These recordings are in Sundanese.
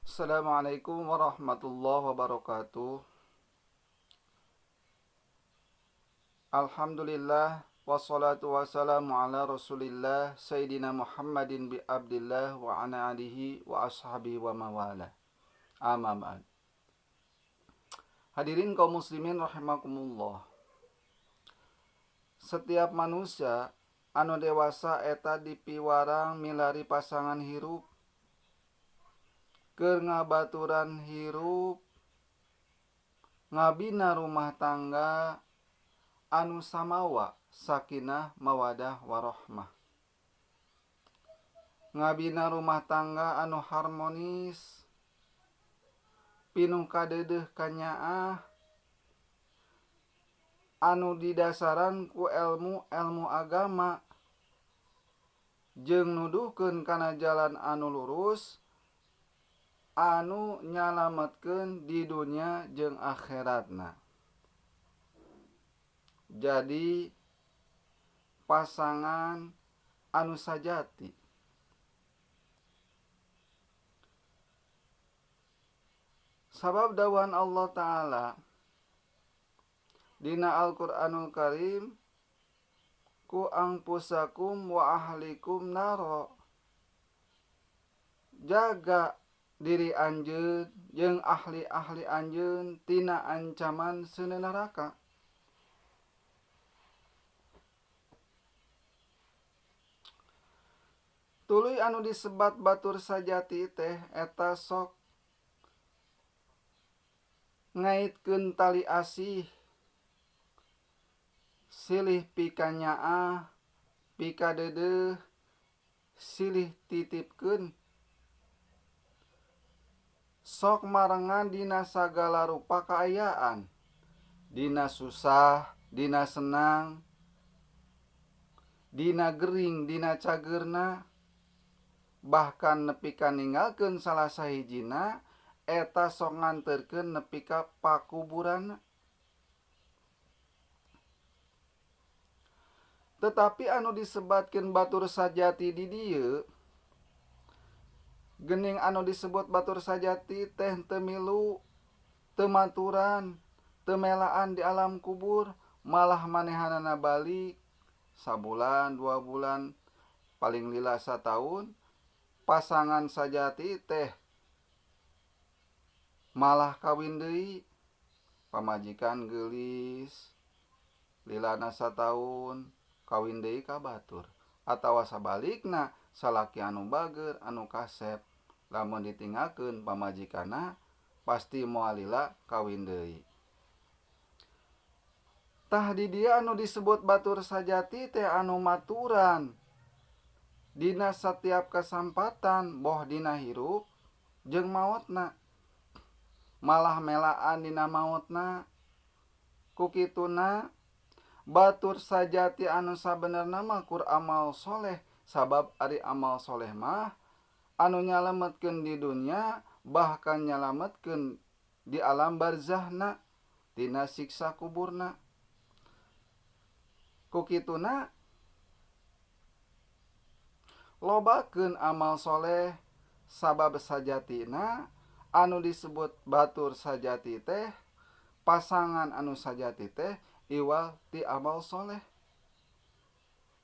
Assalamualaikum warahmatullahi wabarakatuh. Alhamdulillah wassalatu wassalamu ala Rasulillah Sayyidina Muhammadin bi Abdillah wa ana alihi wa ashabihi wa mawala. Amma ba'd. Hadirin kaum muslimin rahimakumullah. Setiap manusia anu dewasa eta dipiwarang milari pasangan hirup keur ngabaturan hirup ngabina rumah tangga anu samawa sakinah mawadah warahmah, ngabina rumah tangga anu harmonis pinuh kadeudeung kanyaah anu didasaran ku ilmu agama jeung nuduhkeun kana jalan anu lurus anu nyalametkeun di dunia jeung akhiratna. Jadi pasangan anu sajati. Sabab dawuhan Allah Ta'ala dina Al-Qur'anul Karim, ku anfusakum wa ahlikum naro, jaga diri anjeun jeung ahli-ahli anjeun tina ancaman seuneu neraka. Tuluy anu disebat batur sajati teh eta sok ngaitkeun tali asih silih pikanyaah pikadeudeuh silih titipkeun sok marengan dina sagala rupa kaayaan, dina susah, dina senang, dina gering, dina cageurna, bahkan nepi ka ninggalkeun salah sahijina eta sok nganterkeun nepi ka pakuburanna. Tetapi anu disebatkeun batur sajati di dieu, geuning anu disebut batur sajati teh teu milu, teu maturan, teu melaan di alam kubur, malah manehanana balik sabulan, 2 bulan, paling lila sataun. Pasangan sajati teh malah kawin deui, pamajikan geulis, lilana sataun kawin deui ka batur, atawa sabalikna salaki anu bageur anu kasep lamun ditinggalkeun pamajikanna pasti moal lila kawin deui. Tah di dieu anu disebut batur sajati teh anu maturan dina setiap kesempatan boh dina hirup jeung maotna, malah melaan dina maotna. Ku kituna batur sajati anu sabenerna mah kur amal soleh, sabab ari amal soleh mah anu nyalametkeun di dunia bahkan nyalametkeun di alam barzahna tina siksa kuburna. Ku kituna lobakeun amal soleh, sabab sajatina anu disebut batur sajati teh, pasangan anu sajati teh iwal ti amal soleh.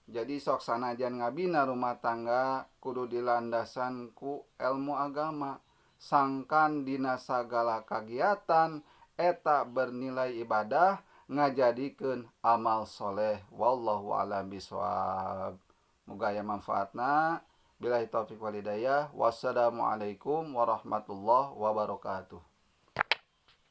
Jadi sok sanajan ngabina rumah tangga kudu dilandasan ku ilmu agama, sangkan dina sagala kagiatan eta bernilai ibadah ngajadikeun amal soleh. Wallahu a'lam bishawab. Muga aya manfaatna. Billahi taufiq wal hidayah. Wassalamualaikum warahmatullahi wabarakatuh.